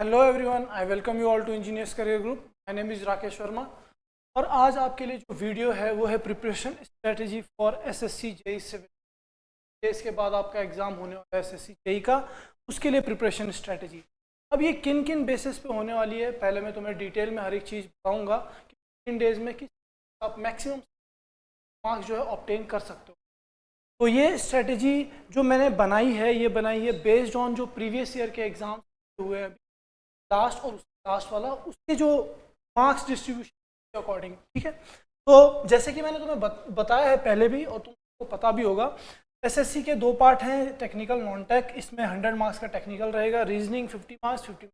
Hello everyone, I welcome you all to engineers career group. My name is Rakesh Verma और आज आपके लिए जो वीडियो है वो है preparation strategy for SSC JE civil. इसके बाद आपका एग्ज़ाम होने वाला है एसएससी जेई का, उसके लिए प्रिपरेशन स्ट्रेटजी। अब ये किन किन बेसिस पे होने वाली है, पहले मैं तुम्हें डिटेल में हर एक चीज़ बताऊँगा कि 15 डेज़ में किस आप मैक्सिमम मार्क्स जो है ऑब्टेन कर सकते हो। तो ये स्ट्रेटजी जो मैंने बनाई है, ये बनाई है बेस्ड ऑन जो प्रीवियस ईयर के एग्ज़ाम हुए हैं लास्ट और लास्ट वाला, उसके जो मार्क्स डिस्ट्रीब्यूशन के अकॉर्डिंग। ठीक है, तो जैसे कि मैंने तुम्हें बताया है पहले भी और तुमको पता भी होगा, एसएससी के दो पार्ट हैं, टेक्निकल नॉन टेक। इसमें 100 मार्क्स का टेक्निकल रहेगा, रीजनिंग 50 मार्क्स 50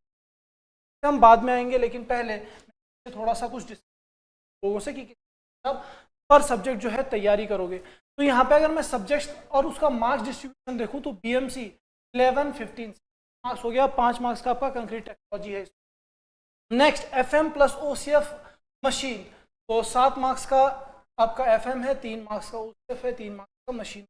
हम बाद में आएंगे। लेकिन पहले थोड़ा सा कुछ लोगों से कि सब पर सब्जेक्ट जो है तैयारी करोगे। तो यहाँ पे अगर मैं सब्जेक्ट और उसका मार्क्स डिस्ट्रीब्यूशन देखूँ तो बीएमसी 11-15 मार्क्स हो गया, 5 मार्क्स का आपका कंक्रीट टेक्नोलॉजी है। Next FM plus OCF machine, तो 7 मार्क्स का आपका एफएम है, 3 मार्क्स का ओसीएफ है, 3 मार्क्स का मशीन।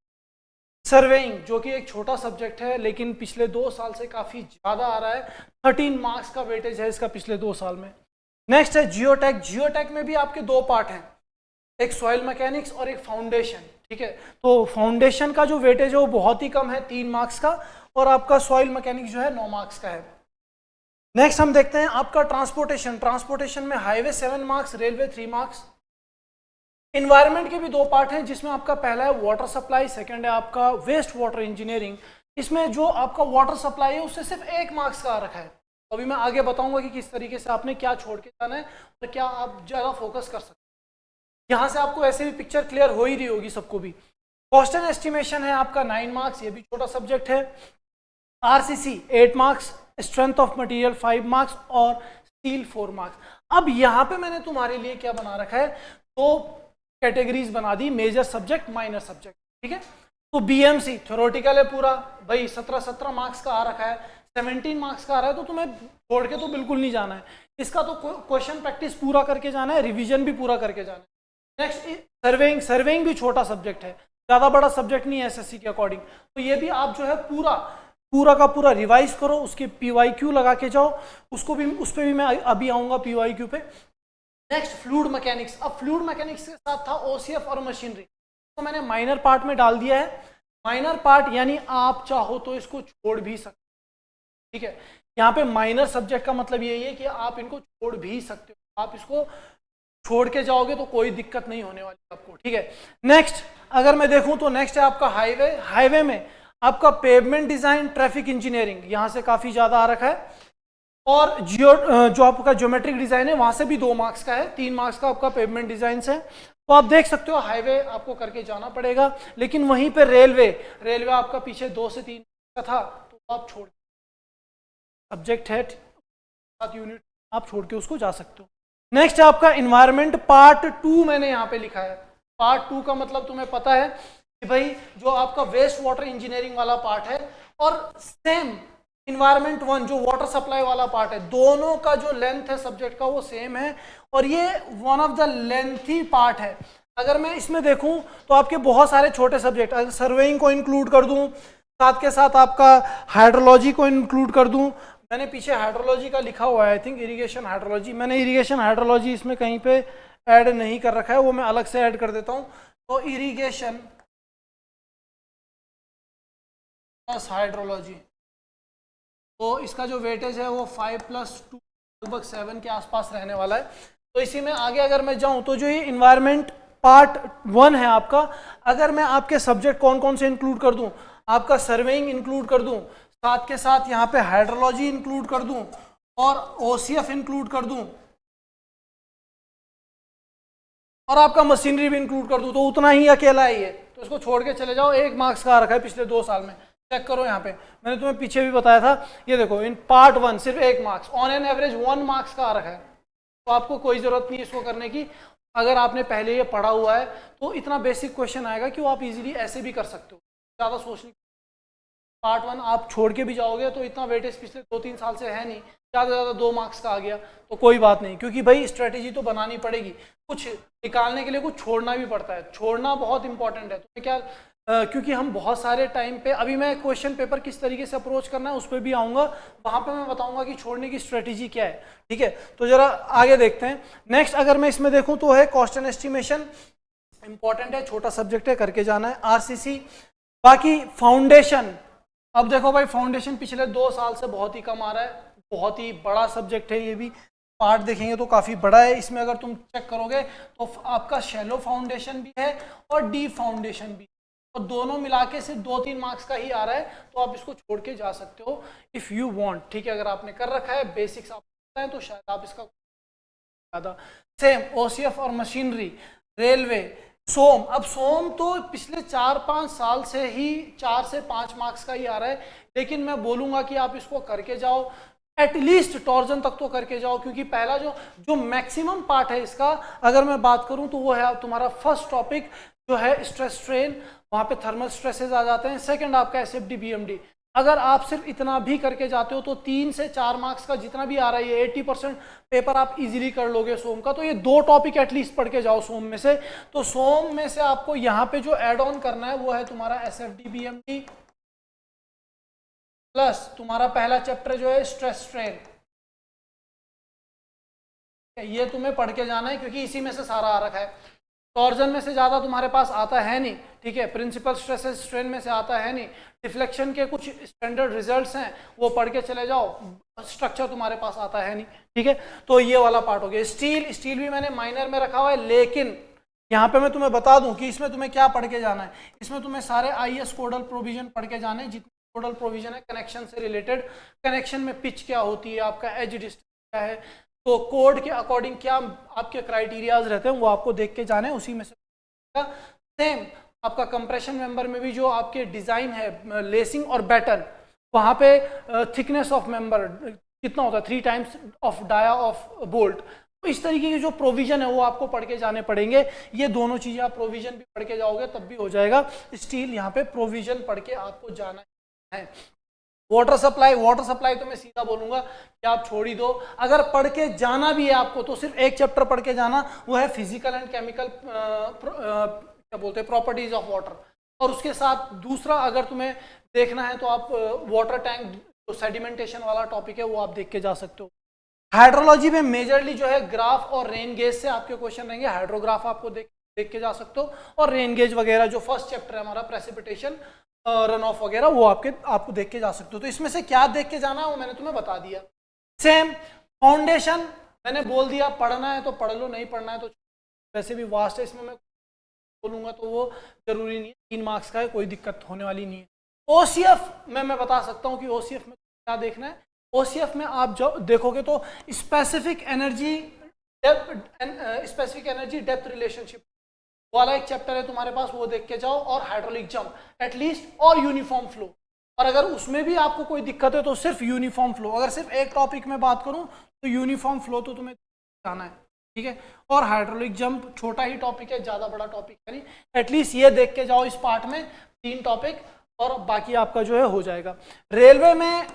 सर्वेइंग जो कि एक छोटा सब्जेक्ट है लेकिन पिछले 2 साल से काफ़ी ज़्यादा आ रहा है, 13 मार्क्स का वेटेज है इसका पिछले 2 साल में। नेक्स्ट है जियोटेक। जियोटेक में भी आपके 2 पार्ट हैं, एक सॉइल मैकेनिक्स और एक फाउंडेशन। ठीक है, तो फाउंडेशन का जो वेटेज है वो बहुत ही कम है, 3 मार्क्स का, और आपका सॉइल मैकेनिक्स जो है 9 मार्क्स का है। नेक्स्ट हम देखते हैं आपका ट्रांसपोर्टेशन। ट्रांसपोर्टेशन में highway 7 marks, railway 3 marks. Environment के भी 2 पार्ट हैं, जिसमें आपका पहला है वाटर सप्लाई, सेकंड है आपका वेस्ट वाटर इंजीनियरिंग। इसमें जो आपका वाटर सप्लाई है उससे सिर्फ 1 मार्क्स का आ रखा है। तो अभी मैं आगे बताऊंगा कि किस तरीके से आपने क्या छोड़ के जाना है और क्या आप ज़्यादा फोकस कर सकते हैं। यहाँ से आपको ऐसे भी पिक्चर क्लियर हो ही रही होगी सबको भी। कॉस्ट एंड एस्टिमेशन है आपका 9 मार्क्स, ये भी छोटा सब्जेक्ट है। RCC 8 marks, strength of material 5 marks और स्टील 4 मार्क्स। अब यहाँ पे मैंने तुम्हारे लिए क्या बना रखा है, 2 कैटेगरीज बना दी, मेजर सब्जेक्ट माइनर सब्जेक्ट। ठीक है, तो बीएमसी थ्योरेटिकल है पूरा, भाई 17 मार्क्स का आ रखा है, 17 मार्क्स का आ रहा है, तो तुम्हें छोड़ के तो बिल्कुल नहीं जाना है। इसका तो क्वेश्चन प्रैक्टिस पूरा करके जाना है, रिविजन भी पूरा करके जाना है। Next surveying. सर्वेइंग भी छोटा सब्जेक्ट है, ज़्यादा बड़ा सब्जेक्ट नहीं है एसएससी के अकॉर्डिंग, तो ये भी आप जो है पूरा का पूरा रिवाइज करो, उसके पीवाईक्यू लगा के जाओ, उसको भी उस पर भी मैं अभी आऊँगा पीवाईक्यू पे। Next fluid mechanics. अब फ्लूइड मैकेनिक्स के साथ था ओसीएफ और मशीनरी, तो मैंने माइनर पार्ट में डाल दिया है। माइनर पार्ट यानी आप चाहो तो इसको छोड़ भी सकते हो। ठीक है, यहाँ पे माइनर सब्जेक्ट का मतलब यही है कि आप इनको छोड़ भी सकते हो, आप इसको छोड़ के जाओगे तो कोई दिक्कत नहीं होने वाली आपको। ठीक है, नेक्स्ट अगर मैं देखूं तो नेक्स्ट है आपका हाईवे। हाईवे में आपका पेवमेंट डिजाइन, ट्रैफिक इंजीनियरिंग, यहाँ से काफी ज्यादा आ रखा है, और जो आपका ज्योमेट्रिक डिजाइन है वहां से भी 2 मार्क्स का है, 3 मार्क्स का आपका पेवमेंट डिजाइन है। तो आप देख सकते हो हाईवे आपको करके जाना पड़ेगा, लेकिन वहीं पे रेलवे आपका पीछे 2 से 3 का था, तो आप छोड़ सब्जेक्ट है 7 यूनिट आप छोड़ के उसको जा सकते हो। नेक्स्ट आपका इन्वायरमेंट पार्ट 2 मैंने यहाँ पे लिखा है। पार्ट 2 का मतलब तुम्हें पता है कि भाई जो आपका वेस्ट वाटर इंजीनियरिंग वाला पार्ट है और सेम इन्वायरमेंट 1 जो वाटर सप्लाई वाला पार्ट है, दोनों का जो लेंथ है सब्जेक्ट का वो सेम है, और ये one of the lengthy part है। अगर मैं इसमें देखूं तो आपके बहुत सारे छोटे सब्जेक्ट, अगर सर्वेइंग को इंक्लूड कर दूं, साथ के साथ आपका हाइड्रोलॉजी को इंक्लूड कर दूं, मैंने पीछे हाइड्रोलॉजी का लिखा हुआ है, आई थिंक इरिगेशन हाइड्रोलॉजी, मैंने इरिगेशन हाइड्रोलॉजी इसमें कहीं पे ऐड नहीं कर रखा है, वो मैं अलग से ऐड कर देता हूं। तो इरिगेशन प्लस हाइड्रोलॉजी, तो इसका जो वेटेज है वो 5+2 लगभग 7 के आसपास रहने वाला है। तो इसी में आगे अगर मैं जाऊं तो जो ये इन्वायरमेंट पार्ट 1 है आपका, अगर मैं आपके सब्जेक्ट कौन कौन से इंक्लूड कर दूं, आपका सर्वेइंग इंक्लूड कर दूं, साथ के साथ यहाँ पे हाइड्रोलॉजी इंक्लूड कर दूं और ओसीएफ इंक्लूड कर दूं और आपका मशीनरी भी इंक्लूड कर दूं, तो उतना ही अकेला ही है। तो इसको छोड़ के चले जाओ, 1 मार्क्स का आ रखा है पिछले 2 साल में। चेक करो यहाँ पे, मैंने तुम्हें पीछे भी बताया था, ये देखो इन पार्ट 1 सिर्फ 1 marks, on an average 1 marks का आ रखा है। तो आपको कोई जरूरत नहीं इसको करने की, अगर आपने पहले ये पढ़ा हुआ है तो इतना बेसिक क्वेश्चन आएगा कि वो आप इजीली ऐसे भी कर सकते हो, ज़्यादा सोचने। पार्ट 1 आप छोड़ के भी जाओगे तो इतना वेटेज पिछले 2-3 साल से है नहीं, ज़्यादा से ज़्यादा 2 मार्क्स का आ गया तो कोई बात नहीं, क्योंकि भाई स्ट्रेटेजी तो बनानी पड़ेगी, कुछ निकालने के लिए कुछ छोड़ना भी पड़ता है, छोड़ना बहुत इंपॉर्टेंट है। तुम्हें क्या क्योंकि हम बहुत सारे टाइम पे, अभी मैं क्वेश्चन पेपर किस तरीके से अप्रोच करना है उस पर भी आऊँगा, वहाँ पे मैं बताऊँगा कि छोड़ने की स्ट्रेटेजी क्या है, ठीक है। तो जरा आगे देखते हैं। नेक्स्ट अगर मैं इसमें देखूँ तो है कॉस्ट एंड एस्टिमेशन, इंपॉर्टेंट है, छोटा सब्जेक्ट है, करके जाना है। आरसीसी, बाकी फाउंडेशन, अब देखो भाई फाउंडेशन पिछले 2 साल से बहुत ही कम आ रहा है, बहुत ही बड़ा सब्जेक्ट है, ये भी पार्ट देखेंगे तो काफ़ी बड़ा है। इसमें अगर तुम चेक करोगे तो आपका शैलो फाउंडेशन भी है और डीप फाउंडेशन भी, और दोनों मिला के सिर्फ 2-3 मार्क्स का ही आ रहा है, तो आप इसको छोड़ के जा सकते हो इफ़ यू वांट, ठीक है। अगर आपने कर रखा है, बेसिक्स आप पता है, तो शायद आप इसका ज़्यादा। सेम ओसीएफ और मशीनरी, रेलवे, सोम, अब सोम तो पिछले 4-5 साल से ही 4 से 5 मार्क्स का ही आ रहा है, लेकिन मैं बोलूँगा कि आप इसको करके जाओ, एटलीस्ट टॉर्जन तक तो करके जाओ, क्योंकि पहला जो मैक्सिमम पार्ट है इसका, अगर मैं बात करूं तो वो है तुम्हारा फर्स्ट टॉपिक जो है स्ट्रेस स्ट्रेन, वहाँ पे थर्मल स्ट्रेसेस आ जाते हैं। सेकंड आपका एसएफडी बीएमडी, अगर आप सिर्फ इतना भी करके जाते हो तो 3 से 4 मार्क्स का जितना भी आ रहा है, ये 80% पेपर आप इजीली कर लोगे सोम का। तो ये 2 टॉपिक एटलीस्ट पढ़ के जाओ सोम में से। तो सोम में से आपको यहाँ पे जो एड ऑन करना है वो है तुम्हारा एसएफडी बीएमडी प्लस तुम्हारा पहला चैप्टर जो है स्ट्रेस स्ट्रेन, ये तुम्हें पढ़ के जाना है, क्योंकि इसी में से सारा आ रखा है। टॉर्जन में से ज़्यादा तुम्हारे पास आता है नहीं, ठीक है। प्रिंसिपल स्ट्रेसेस स्ट्रेन में से आता है नहीं। डिफ्लेक्शन के कुछ स्टैंडर्ड रिजल्ट्स हैं, वो पढ़ के चले जाओ, स्ट्रक्चर तुम्हारे पास आता है नहीं, ठीक है। तो ये वाला पार्ट हो गया। स्टील भी मैंने माइनर में रखा हुआ है, लेकिन यहाँ पे मैं तुम्हें बता दूं कि इसमें तुम्हें क्या पढ़ के जाना है। इसमें तुम्हें सारे आईएस कोडल प्रोविजन पढ़ के जाने, जितने कोडल प्रोविजन है कनेक्शन से रिलेटेड, कनेक्शन में पिच क्या होती है, आपका एज डिस्टेंस क्या है, तो कोड के अकॉर्डिंग क्या आपके क्राइटेरियाज रहते हैं, वो आपको देख के जाने, उसी में से। सेम आपका कंप्रेशन मेंबर में भी जो आपके डिजाइन है, लेसिंग और बैटन, वहाँ पे थिकनेस ऑफ मेंबर कितना होता है, 3 times of dia of bolt, तो इस तरीके के जो प्रोविजन है वो आपको पढ़ के जाने पड़ेंगे। ये दोनों चीज़ें आप प्रोविजन भी पढ़ के जाओगे तब भी हो जाएगा। स्टील यहाँ पे प्रोविजन पढ़ के आपको जाना है। वाटर सप्लाई तो मैं सीधा बोलूँगा कि आप छोड़ ही दो। अगर पढ़ के जाना भी है आपको तो सिर्फ एक चैप्टर पढ़ के जाना, वो है फिजिकल एंड केमिकल क्या बोलते हैं, प्रॉपर्टीज ऑफ वाटर। और उसके साथ दूसरा अगर तुम्हें देखना है तो आप वाटर टैंक जो सेडिमेंटेशन वाला टॉपिक है वो आप देख के जा सकते हो। हाइड्रोलॉजी में मेजरली जो है ग्राफ और रेन गेज से आपके क्वेश्चन रहेंगे। हाइड्रोग्राफ आपको देख के जा सकते हो, और रेन गेज वगैरह जो फर्स्ट चैप्टर है हमारा प्रेसिपिटेशन रन ऑफ वगैरह, वो आपको देख के जा सकते हो। तो इसमें से क्या देख के जाना है वो मैंने तुम्हें बता दिया। सेम फाउंडेशन मैंने बोल दिया, पढ़ना है तो पढ़ लो, नहीं पढ़ना है तो वैसे भी वास्ट है, इसमें मैं बोलूँगा तो वो जरूरी नहीं है, 3 मार्क्स का है, कोई दिक्कत होने वाली नहीं है। ओसीएफ में मैं बता सकता हूँ कि ओसीएफ में क्या देखना है। ओसीएफ में आप जब देखोगे तो स्पेसिफिक एनर्जी डेप्थ रिलेशनशिप वाला एक चैप्टर है तुम्हारे पास, वो देख के जाओ, और हाइड्रोलिक जंप एटलीस्ट, और यूनिफॉर्म फ्लो। और अगर उसमें भी आपको कोई दिक्कत है तो सिर्फ यूनिफॉर्म फ्लो। अगर सिर्फ एक टॉपिक में बात करूं तो यूनिफॉर्म फ्लो तो तुम्हें जाना है, ठीक है। और हाइड्रोलिक जंप छोटा ही टॉपिक है, ज़्यादा बड़ा टॉपिक है नहीं, एटलीस्ट ये देख के जाओ इस पार्ट में 3 टॉपिक, और बाकी आपका जो है हो जाएगा। रेलवे में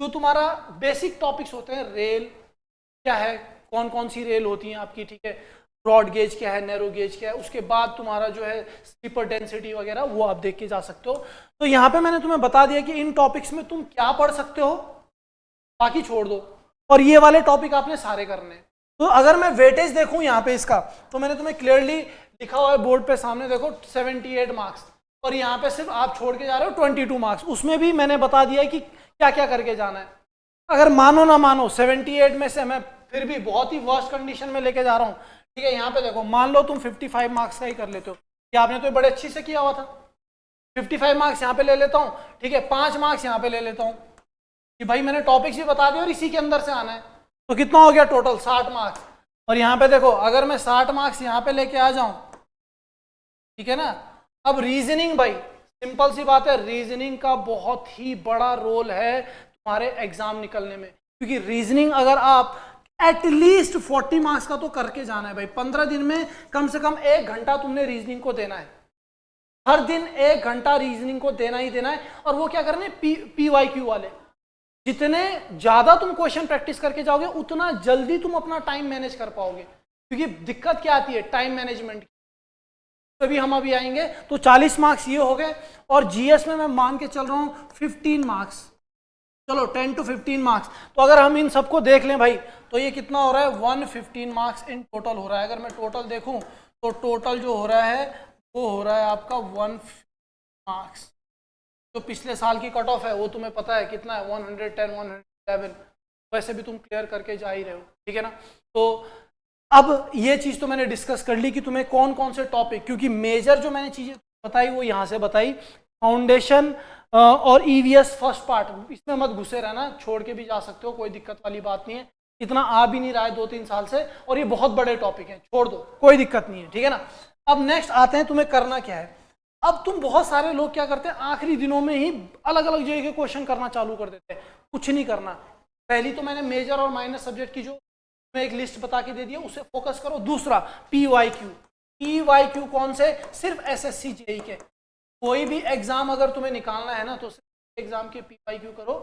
जो तुम्हारा बेसिक टॉपिक्स होते हैं, रेल क्या है, कौन कौन सी रेल होती हैं आपकी, ठीक है, ब्रॉड गेज क्या है, नैरो गेज क्या है, उसके बाद तुम्हारा जो है स्लीपर डेंसिटी वगैरह वो आप देख के जा सकते हो। तो यहाँ पे मैंने तुम्हें बता दिया कि इन टॉपिक्स में तुम क्या पढ़ सकते हो, बाकी छोड़ दो, और ये वाले टॉपिक आपने सारे करने हैं। तो अगर मैं वेटेज देखूँ यहाँ पे इसका, तो मैंने तुम्हें क्लियरली लिखा हुआ है बोर्ड पे सामने, देखो 78 मार्क्स, और यहाँ पे सिर्फ आप छोड़ के जा रहे हो 22 मार्क्स। उसमें भी मैंने बता दिया कि क्या क्या करके जाना है। अगर मानो ना मानो 78 में से मैं फिर भी बहुत ही वर्स्ट कंडीशन में लेके जा रहा हूँ, ठीक है। यहाँ पे देखो, मान लो तुम 55 मार्क्स का ही कर लेते हो, कि आपने तो बड़े अच्छी से किया हुआ था, 55 मार्क्स यहाँ पे ले लेता हूँ, ठीक है, 5 मार्क्स यहाँ पे ले लेता हूँ कि भाई मैंने टॉपिक्स भी बता दिए और इसी के अंदर से आना है, तो कितना हो गया टोटल 60 मार्क्स। और यहाँ पे देखो, अगर मैं 60 मार्क्स यहाँ पे लेके आ जाऊँ, ठीक है ना। अब रीजनिंग, भाई सिंपल सी बात है, रीजनिंग का बहुत ही बड़ा रोल है तुम्हारे एग्जाम निकलने में, क्योंकि रीजनिंग अगर आप एटलीस्ट 40 मार्क्स का तो करके जाना है भाई। 15 दिन में कम से कम 1 घंटा तुमने रीजनिंग को देना है, हर दिन 1 घंटा रीजनिंग को देना ही देना है। और वो क्या करने, PYQ वाले, जितने ज्यादा तुम क्वेश्चन प्रैक्टिस करके जाओगे उतना जल्दी तुम अपना टाइम मैनेज कर पाओगे। क्योंकि दिक्कत क्या आती है टाइम मैनेजमेंट की, पे भी हम अभी आएंगे। तो 40 मार्क्स ये हो गए। और जीएस में मैं मान के चल रहा हूँ 15 मार्क्स, चलो 10 to 15 मार्क्स। तो अगर हम इन सबको देख लें भाई, तो ये कितना हो रहा है, 115 मार्क्स इन टोटल हो रहा है। अगर मैं टोटल देखूं तो टोटल जो हो रहा है वो हो रहा है आपका 1 मार्क्स। जो पिछले साल की कट ऑफ है वो तुम्हें पता है कितना है, 110 111। वैसे भी तुम क्लियर करके जा ही रहे हो, ठीक है ना। तो अब ये चीज़ तो मैंने डिस्कस कर ली कि तुम्हें कौन कौन से टॉपिक, क्योंकि मेजर जो मैंने चीज़ें बताई वो यहाँ से बताई, फाउंडेशन और ईवीएस फर्स्ट पार्ट, इसमें मत घुसे रहना, छोड़ के भी जा सकते हो, कोई दिक्कत वाली बात नहीं है। इतना आ भी नहीं रहा है 2-3 साल से, और ये बहुत बड़े टॉपिक हैं, छोड़ दो, कोई दिक्कत नहीं है, ठीक है ना। अब नेक्स्ट आते हैं, तुम्हें करना क्या है। अब तुम बहुत सारे लोग क्या करते हैं, आखिरी दिनों में ही अलग अलग जगह के क्वेश्चन करना चालू कर देते हैं। कुछ नहीं करना। पहली तो मैंने मेजर और माइनर सब्जेक्ट की जो मैं एक लिस्ट बता के दे दिया, उसे फोकस करो। दूसरा पीवाईक्यू, पीवाईक्यू कौन से, सिर्फ एसएससी जेई के। कोई भी एग्जाम अगर तुम्हें निकालना है ना तो सिर्फ एग्जाम के पीवाईक्यू करो,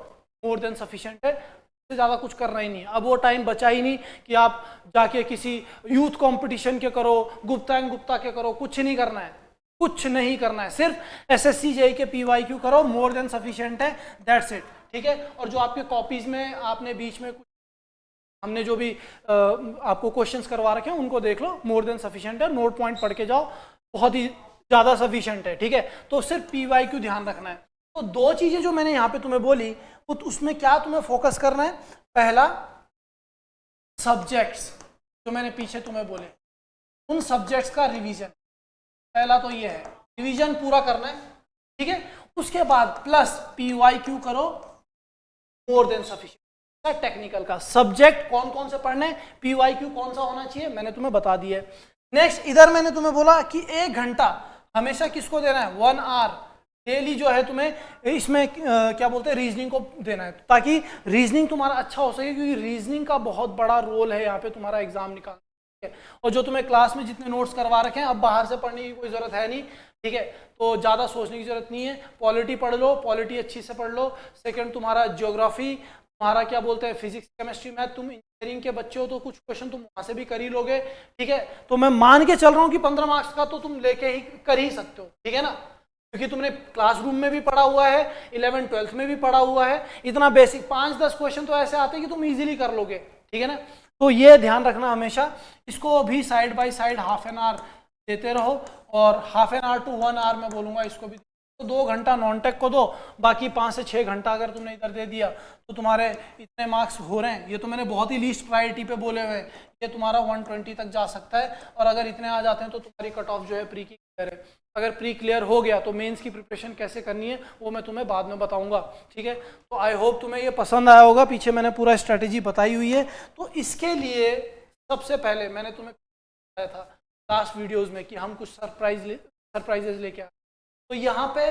मोर देन सफिशिएंट है, उससे ज़्यादा कुछ करना ही नहीं है। अब वो टाइम बचा ही नहीं कि आप जाके किसी यूथ कंपटीशन के करो, गुप्ता एंड गुप्ता के करो, कुछ नहीं करना है, कुछ नहीं करना है, सिर्फ एसएससी जेई के पीवाईक्यू करो, मोर देन सफिशिएंट है, दैट्स इट, ठीक है। और जो आपके कॉपीज में आपने बीच में कुछ हमने जो भी आपको क्वेश्चंस करवा रखे हैं उनको देख लो, मोर देन सफिशिएंट है, नोट पॉइंट पढ़ के जाओ, बहुत ही ज़्यादा सफिशिएंट है, ठीक है। तो सिर्फ पीवाईक्यू ध्यान रखना है। तो दो चीज़ें जो मैंने यहाँ पे तुम्हें बोली, वो उसमें क्या तुम्हें फोकस करना है। पहला सब्जेक्ट्स, जो मैंने पीछे तुम्हें बोले, उन सब्जेक्ट्स का रिवीजन, पहला तो ये है, रिवीजन पूरा करना है, ठीक है। उसके बाद प्लस पीवाईक्यू करो, मोर देन सफिशिएंट। टेक्निकल का सब्जेक्ट कौन कौन से पढ़ने, पीवाईक्यू कौन सा होना चाहिए, मैंने तुम्हें बता दिया है। नेक्स्ट इधर मैंने तुम्हें बोला कि 1 घंटा हमेशा किसको देना है, 1 आवर डेली जो है तुम्हें इसमें क्या बोलते हैं, रीजनिंग को देना है, ताकि रीजनिंग तुम्हारा अच्छा हो सके, क्योंकि रीजनिंग का बहुत बड़ा रोल है यहाँ पे तुम्हारा एग्जाम निकालने है। और जो तुम्हें क्लास में जितने नोट्स करवा रखे हैं, अब बाहर से पढ़ने की कोई जरूरत है नहीं, ठीक है। तो ज़्यादा सोचने की जरूरत नहीं है। पॉलिटी पढ़ लो, पॉलिटी अच्छी से पढ़ लो। सेकंड तुम्हारा ज्योग्राफी, तुम्हारा क्या बोलते हैं फिजिक्स केमिस्ट्री मैथ, तुम इंजीनियरिंग के बच्चे हो तो कुछ क्वेश्चन तुम वहां से भी कर ही लोगे, ठीक है। तो मैं मान के चल रहा हूँ कि 15 मार्क्स का तो तुम लेके ही कर ही सकते हो, ठीक है ना, क्योंकि तुमने क्लासरूम में भी पढ़ा हुआ है, 11th 12th में भी पढ़ा हुआ है। इतना बेसिक 5-10 क्वेश्चन तो ऐसे आते हैं कि तुम इजीली कर लोगे, ठीक है ना। तो ये ध्यान रखना हमेशा। इसको भी side by side half an hour देते रहो, और half an hour to 1 hour मैं बोलूँगा इसको भी। तो 2 घंटा नॉन टेक को दो, बाकी 5 से 6 घंटा अगर तुमने इधर दे दिया तो तुम्हारे इतने मार्क्स हो रहे हैं। ये तो मैंने बहुत ही लीस्ट प्रायोरिटी पे बोले हुए, ये तुम्हारा 120 तक जा सकता है। और अगर इतने आ जाते हैं तो तुम्हारी कट ऑफ जो है प्री की क्लियर है। अगर प्री क्लियर हो गया तो मेंस की प्रिपरेशन कैसे करनी है वो मैं तुम्हें बाद में बताऊंगा, ठीक है। तो आई होप तुम्हें ये पसंद आया होगा, पीछे मैंने पूरा स्ट्रेटेजी बताई हुई है। तो इसके लिए सबसे पहले मैंने तुम्हें बताया था लास्ट वीडियोज़ में कि हम कुछ सरप्राइजेज लेके आए। तो यहाँ पे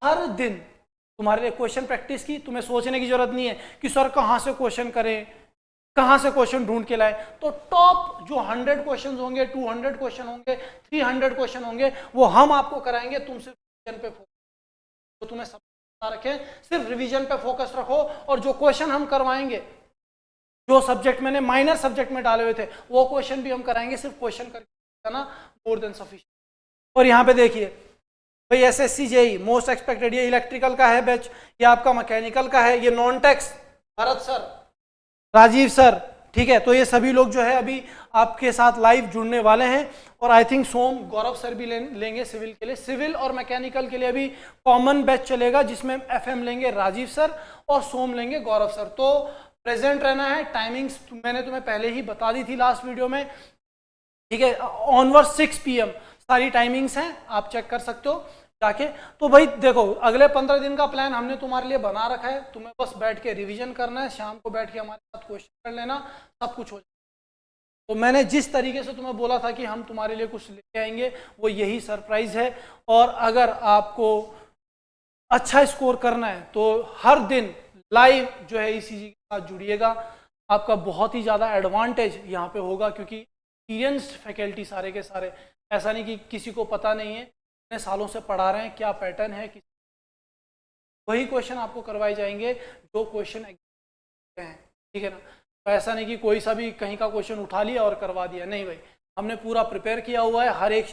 हर दिन तुम्हारे लिए क्वेश्चन प्रैक्टिस की, तुम्हें सोचने की जरूरत नहीं है कि सर कहाँ से क्वेश्चन करें, कहाँ से क्वेश्चन ढूंढ के लाए। तो टॉप जो 100 क्वेश्चन होंगे, 200 क्वेश्चन होंगे, 300 क्वेश्चन होंगे, वो हम आपको कराएंगे। तुम सिर्फ रिवीजन पे फोकस, तो तुम्हें सब बता रखें, सिर्फ रिवीजन पे फोकस रखो। और जो क्वेश्चन हम करवाएंगे, जो सब्जेक्ट मैंने माइनर सब्जेक्ट में डाले हुए थे, वो क्वेश्चन भी हम कराएंगे, सिर्फ क्वेश्चन करके ना, मोर देन सफिशिएंट। और यहाँ पे देखिए भाई, एसएससी जेई मोस्ट एक्सपेक्टेड, ये इलेक्ट्रिकल का है बैच, ये आपका मैकेनिकल का है, ये non techs Bharat sir, Rajeev sir, ठीक है। तो ये सभी लोग जो है अभी आपके साथ लाइव जुड़ने वाले हैं। और I think Som Gaurav sir भी लेंगे सिविल के लिए। सिविल और मैकेनिकल के लिए अभी कॉमन बैच चलेगा, जिसमें एफएम लेंगे राजीव सर और सोम लेंगे गौरव सर। तो प्रेजेंट रहना है। टाइमिंग्स मैंने तुम्हें पहले ही बता दी थी लास्ट वीडियो में, ठीक है। ऑनवर्ड 6 PM सारी टाइमिंग्स हैं, आप चेक कर सकते हो जाके। तो भाई देखो, अगले 15 दिन का प्लान हमने तुम्हारे लिए बना रखा है। तुम्हें बस बैठ के रिवीजन करना है, शाम को बैठ के हमारे साथ क्वेश्चन कर लेना, सब कुछ हो जाए। तो मैंने जिस तरीके से तुम्हें बोला था कि हम तुम्हारे लिए कुछ लेके आएंगे, वो यही सरप्राइज है। और अगर आपको अच्छा स्कोर करना है तो हर दिन लाइव जो है इसी के साथ जुड़िएगा। आपका बहुत ही ज़्यादा एडवांटेज यहाँ पे होगा, क्योंकि एक्सपीरियंस्ड फैकल्टी सारे के सारे, ऐसा नहीं कि किसी को पता नहीं है, इतने सालों से पढ़ा रहे हैं, क्या पैटर्न है, वही क्वेश्चन आपको करवाए जाएंगे जो क्वेश्चन हैं, ठीक है ना। तो ऐसा नहीं कि कोई सा भी कहीं का क्वेश्चन उठा लिया और करवा दिया, नहीं भाई, हमने पूरा प्रिपेयर किया हुआ है, हर एक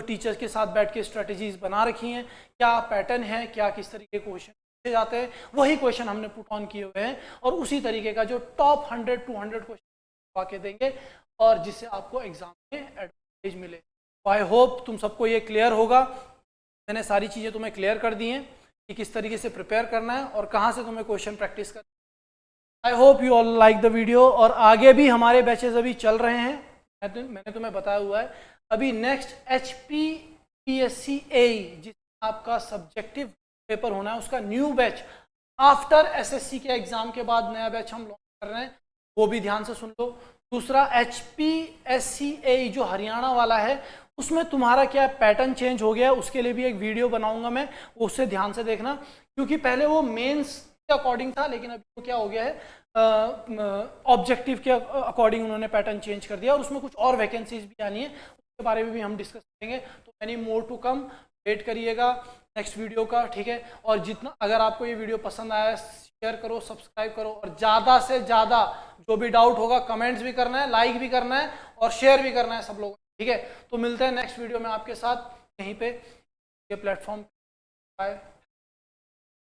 टीचर्स के साथ बैठ के स्ट्रेटजीज बना रखी हैं, क्या पैटर्न है, क्या किस तरीके के क्वेश्चन पूछे जाते हैं, वही क्वेश्चन हमने पुट ऑन किए हुए हैं और उसी तरीके का जो टॉप 100-200 क्वेश्चन के देंगे और जिससे आपको एग्जाम में एडवांटेज मिले। आई होप तुम सबको ये क्लियर होगा। मैंने सारी चीज़ें तुम्हें क्लियर कर दी हैं कि किस तरीके से प्रिपेयर करना है और कहाँ से तुम्हें क्वेश्चन प्रैक्टिस करना है। I hope you all like the video. और आगे भी हमारे बैचेस अभी चल रहे हैं, मैंने तुम्हें बताया हुआ है। अभी नेक्स्ट HPPSC AE जिसमें आपका सब्जेक्टिव पेपर होना है, उसका न्यू बैच आफ्टर SSC के एग्जाम के बाद नया बैच हम लॉन्च कर रहे हैं, वो भी ध्यान से सुन लो। दूसरा HPSC AE जो हरियाणा वाला है, उसमें तुम्हारा क्या पैटर्न चेंज हो गया है, उसके लिए भी एक वीडियो बनाऊंगा मैं, उससे ध्यान से देखना, क्योंकि पहले वो मेंस के अकॉर्डिंग था, लेकिन अभी वो क्या हो गया है, ऑब्जेक्टिव के अकॉर्डिंग उन्होंने पैटर्न चेंज कर दिया और उसमें कुछ और वैकेंसीज भी आनी है, उसके बारे में भी हम डिस्कस करेंगे। तो many more to come, wait करिएगा नेक्स्ट वीडियो का, ठीक है। और जितना अगर आपको ये वीडियो पसंद आया, शेयर करो, सब्सक्राइब करो और ज़्यादा से ज़्यादा जो भी डाउट होगा कमेंट्स भी करना है, लाइक भी करना है और शेयर भी करना है सब लोगों, ठीक है। तो मिलते हैं नेक्स्ट वीडियो में आपके साथ यहीं पे, ये प्लेटफॉर्म। बाय।